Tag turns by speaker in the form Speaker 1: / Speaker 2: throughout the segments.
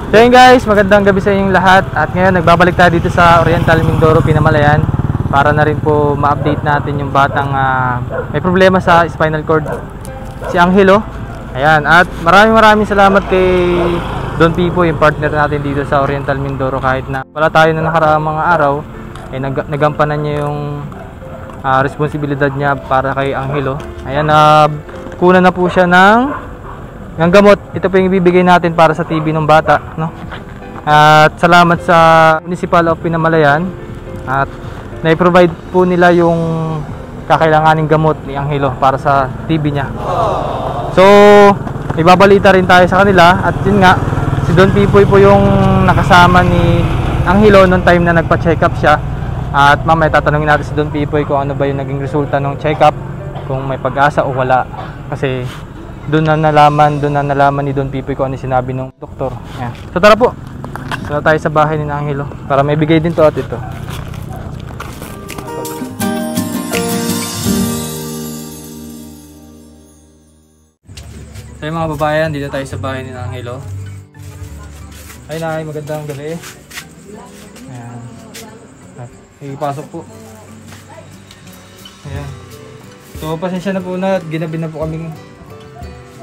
Speaker 1: So yun guys, magandang gabi sa inyong lahat. At ngayon nagbabalik tayo dito sa Oriental Mindoro, Pinamalayan, para na rin po ma-update natin yung batang may problema sa spinal cord, si Angelo. Ayan, at maraming salamat kay Don Pipo, yung partner natin dito sa Oriental Mindoro. Kahit na wala tayo na nakaraang mga araw, nagampanan niya yung responsibilidad niya para kay Angelo. Ayan, kuna na po siya ng gamot. Ito po yung ibibigay natin para sa TB ng bata, no? At salamat sa Municipal of Pinamalayan at na-provide po nila yung kakailanganing gamot ni Angelo para sa TB niya. So, ibabalita rin tayo sa kanila. At yun nga, si Don Pipoy po yung nakasama ni Angelo noong time na nagpa-check up siya. At mamaya tatanungin natin si Don Pipoy kung ano ba yung naging resulta ng check up, kung may pag-asa o wala. Kasi doon na nalaman ni Don Pipoy kung ano sinabi ng doktor. Ayan. So tara po, tara tayo sa bahay ni Angelo para may bigay din to at ito. So mga babayan, dito tayo sa bahay ni Angelo. Ay Nay, magandang gabi. Ayan. Ipasok po. Ayan. So pasensya na po na at ginabi na po kaming.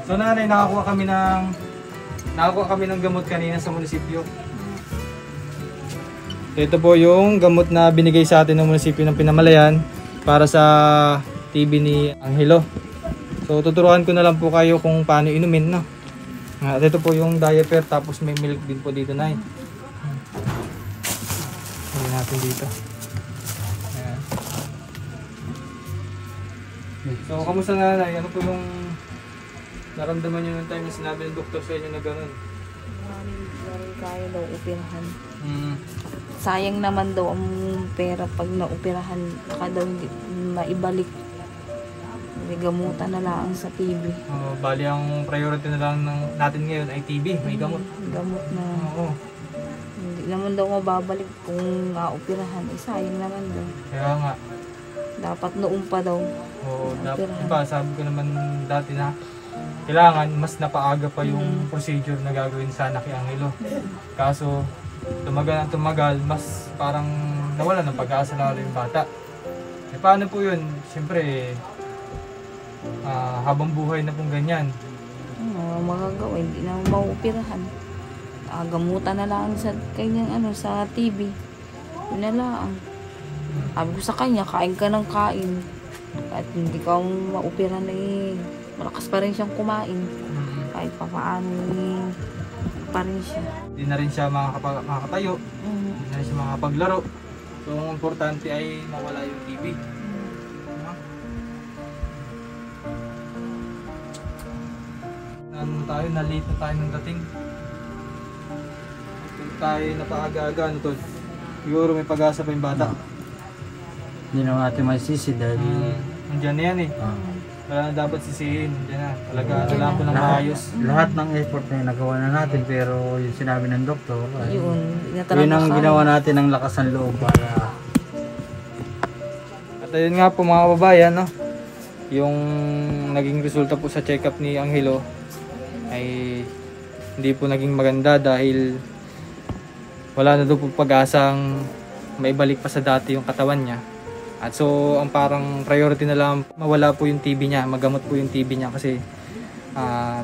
Speaker 1: So nanay, nakakuha kami ng gamot kanina sa munisipyo. Ito po yung gamot na binigay sa atin ng munisipyo ng Pinamalayan para sa TB ni Angelo. So tuturuan ko na lang po kayo kung paano inumin, no? At ito po yung diaper, tapos may milk din po dito, nay. Lagyan natin dito. Ayan. So kamusta nanay? Ano po yung naramdaman nyo ng time na sinabi ng doktor sa inyo na gano'n?
Speaker 2: Maraming kaya daw operahan. Sayang naman daw ang pera pag na-operahan. Baka daw hindi maibalik. May gamutan na lang sa TB.
Speaker 1: Bali ang priority na lang natin ngayon ay TB. May gamot.
Speaker 2: Gamot na.
Speaker 1: Oo.
Speaker 2: Hindi naman daw mababalik kung na-operahan. Sayang naman daw.
Speaker 1: Kaya nga.
Speaker 2: Dapat noong pa daw.
Speaker 1: Oo, diba, sabi ko naman dati na kailangan mas napaaga pa yung procedure na gagawin sana kay Angelo. Kaso tumagal, mas parang nawala ng pag-asa lalo yung bata. Eh paano po yun? Siyempre, habang buhay na pong ganyan.
Speaker 2: Magagawa, hindi na mauupirahan. Gamutan na lang sa kanyang sa TB. Yun na lang. Sabi ko sa kanya, kain ka ng kain. At hindi ka maupirahan malakas pa rin siyang kumain. Kahit pa paano pa rin siya.
Speaker 1: Hindi na rin siya makakatayo. Hindi na rin siya makapaglaro. So ang importante ay mawala yung TB. Tayo, na-late na tayo ng dating. Tayo napaaga-aga, ano to? Siguro may pag-asa pa yung bata.
Speaker 3: Hindi na natin masisi dahil
Speaker 1: nandiyan na yan eh. Kaya dapat sisihin. Nandiyan na. Talaga alam ko ng maayos.
Speaker 3: Lahat ng effort na nagawa na natin, pero yung sinabi ng doktor,
Speaker 2: Yun
Speaker 3: ang ginawa natin ng lakas ng loob para.
Speaker 1: At ayun nga po mga kababayan, no? Yung naging resulta po sa check-up ni Angelo ay hindi po naging maganda dahil wala na daw po pag-asang maibalik pa sa dati yung katawan niya. At so ang parang priority na lang mawala po yung TB niya, magamot po yung TB niya kasi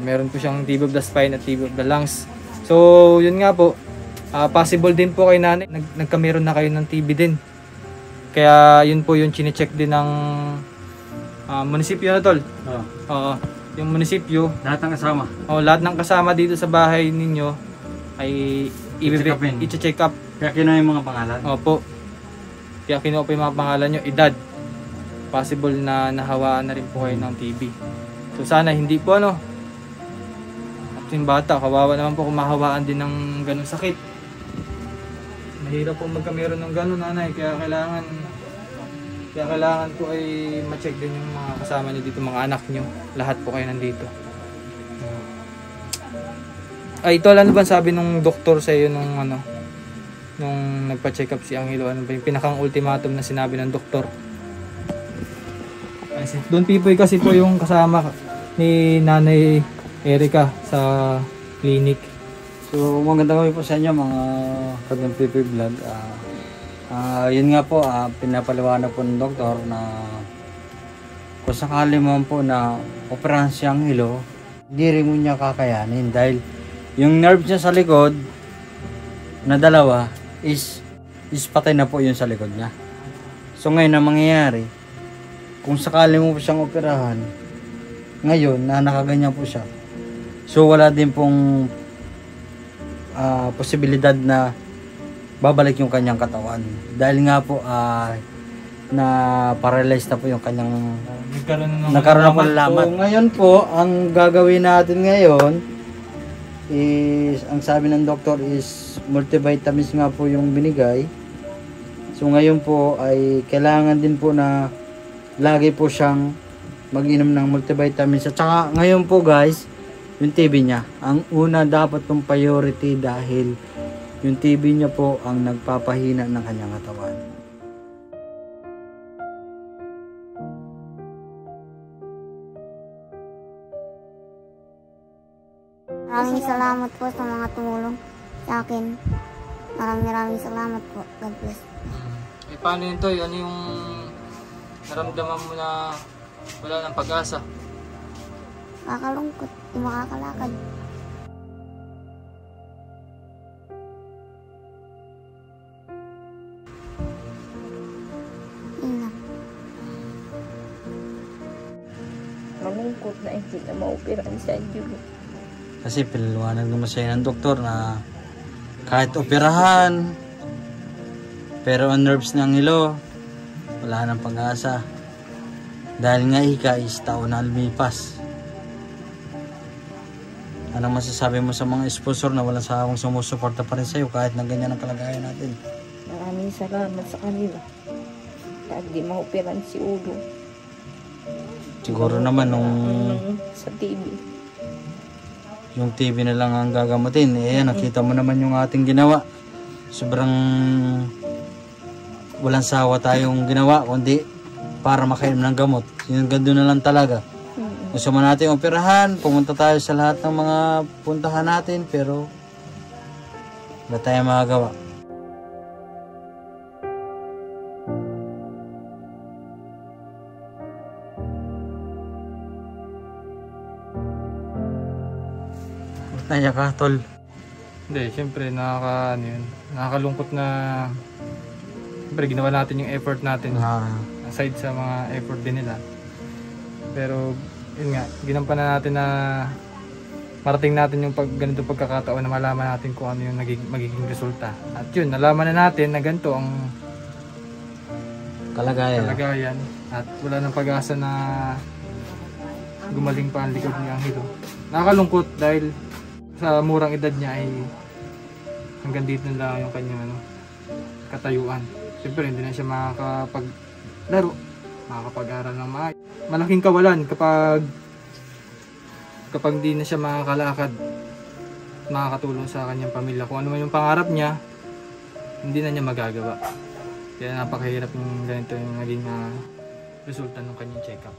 Speaker 1: meron po siyang TB of the spine at TB of the lungs. So yun nga po, possible din po kay nanay nagkameron na kayo ng TB din. Kaya yun po yung chine-check din ng munisipyo na tol. Yung munisipyo,
Speaker 3: Lahat ng kasama.
Speaker 1: Lahat ng kasama dito sa bahay ninyo ay i-check up.
Speaker 3: Kaya kinuha yung mga pangalan.
Speaker 1: Opo. Kaya kinuha po yung mga pangalan nyo, edad. Possible na nahawaan na rin po kayo ng TB. So sana hindi po at yung bata, kawawa naman po kung mahawaan din ng ganung sakit. Mahirap po magkameron ng ganun, nanay. Kaya kailangan po ay ma-check din yung mga kasama niyo dito, mga anak niyo. Lahat po kayo nandito. Ay, ito, ano ba sabi nung doktor sa iyo nung nagpa-check up si Angelo? Ano ba yung pinakang ultimatum na sinabi ng doktor? Don Pipoy kasi po yung kasama ni Nanay Erica sa clinic.
Speaker 3: So magandang gabi po sa inyo mga Kadang PP Vlog. Yun nga po, pinapaliwanag po ng doktor na kung sakali man po na operahan si Angelo, hindi rin mo niya kakayanin dahil yung nerve niya sa likod na dalawa is patay na po yun sa likod niya. So ngayon ang mangyayari, kung sakali mo po siyang operahan ngayon na nakaganyan po siya, so wala din pong posibilidad na babalik yung kanyang katawan dahil nga po na paralyzed na po yung kanyang nagkaroon ng malalaman. So ngayon po ang gagawin natin ngayon is, ang sabi ng doktor is multivitamins nga po yung binigay. So ngayon po ay kailangan din po na lagi po siyang mag-inom ng multivitamins. At saka ngayon po guys, yung TB niya, ang una dapat tong priority dahil yung TB niya po ang nagpapahina ng kanyang katawan.
Speaker 4: Maraming salamat po sa mga tumulong sa akin. Maraming salamat po. God bless.
Speaker 1: Paano yun, Toy? Ano yung naramdaman mo na wala ng pag-asa?
Speaker 4: Makakalungkot, di makakalakad. Yun lang.
Speaker 2: Malungkot na hindi na maoperahan si Angelo.
Speaker 3: Kasi pinaliwanag naman sa'yo ng doktor na kahit operahan, pero ang nerves ng Angelo, wala nang pag-asa. Dahil nga ika is taon na lumipas. Anong masasabi mo sa mga sponsor na walang sawang sumusuporta pa rin sa'yo kahit na ganyan ang kalagayan natin?
Speaker 2: Maraming salamat sa kanila. Kahit di maoperahan si Udo.
Speaker 3: Siguro naman nung
Speaker 2: Sa TV.
Speaker 3: yung TV na lang ang gagamutin. Nakita mo naman yung ating ginawa. Sobrang walang sawa tayong ginawa, kundi para makainom ng gamot. Yung gando na lang talaga. Gusto mo natin operahan, pumunta tayo sa lahat ng mga puntahan natin, pero wala tayong magagawa. Naya ka, tol.
Speaker 1: Hindi, syempre nakakalungkot na syempre ginawa natin yung effort natin aside sa mga effort din nila. Pero yun nga, ginampan na natin na marating natin yung ganitong pagkakataon na malaman natin kung ano yung magiging resulta. At yun, nalaman na natin na ganito ang kalagayan at wala nang pag-asa na gumaling pa ang likod ni Angelo. Nakakalungkot dahil sa murang edad niya ay hanggang dito na lang yung kanyang katayuan. Siyempre hindi na siya makakapaglaro, makakapag-aral ng maayos. Malaking kawalan kapag hindi na siya makakalakad, makakatulong sa kanyang pamilya. Kung ano man yung pangarap niya, hindi na niya magagawa. Kaya napakahirap yung ganito yung naging resulta ng kanyang check-up.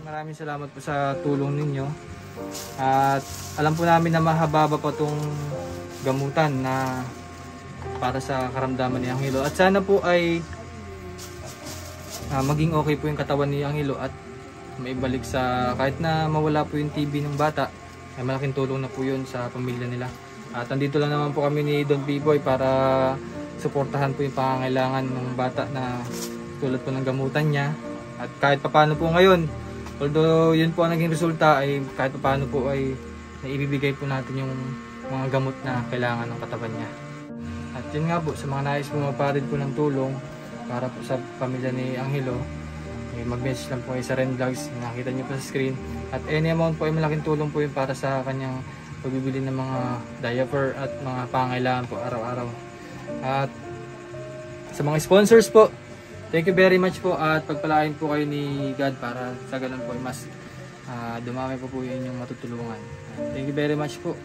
Speaker 1: Maraming salamat po sa tulong ninyo. At alam po namin na mahaba pa itong gamutan na para sa karamdaman ni Angelo. At sana po ay maging okay po yung katawan ni Angelo at maibalik sa kahit na mawala po yung TB ng bata, ay malaking tulong na po yun sa pamilya nila. At andito lang naman po kami ni Don P-Boy para suportahan po yung pangangailangan ng bata na tulad po ng gamutan niya. At kahit papaano po ngayon, although yun po ang naging resulta, ay kahit paano po ay naibibigay po natin yung mga gamot na kailangan ng katawan niya. At yun nga po, sa mga nais po magparin po ng tulong para po sa pamilya ni Angelo, mag-message lang po kayo sa Ren Vlogs, nakita niyo po sa screen. At any amount po ay malaking tulong po yun para sa kanyang pagbibili ng mga diaper at mga pangailangan po araw-araw. At sa mga sponsors po, thank you very much po at pagpalain po kayo ni God para sa ganun po mas dumami po yung inyong matutulungan. Thank you very much po.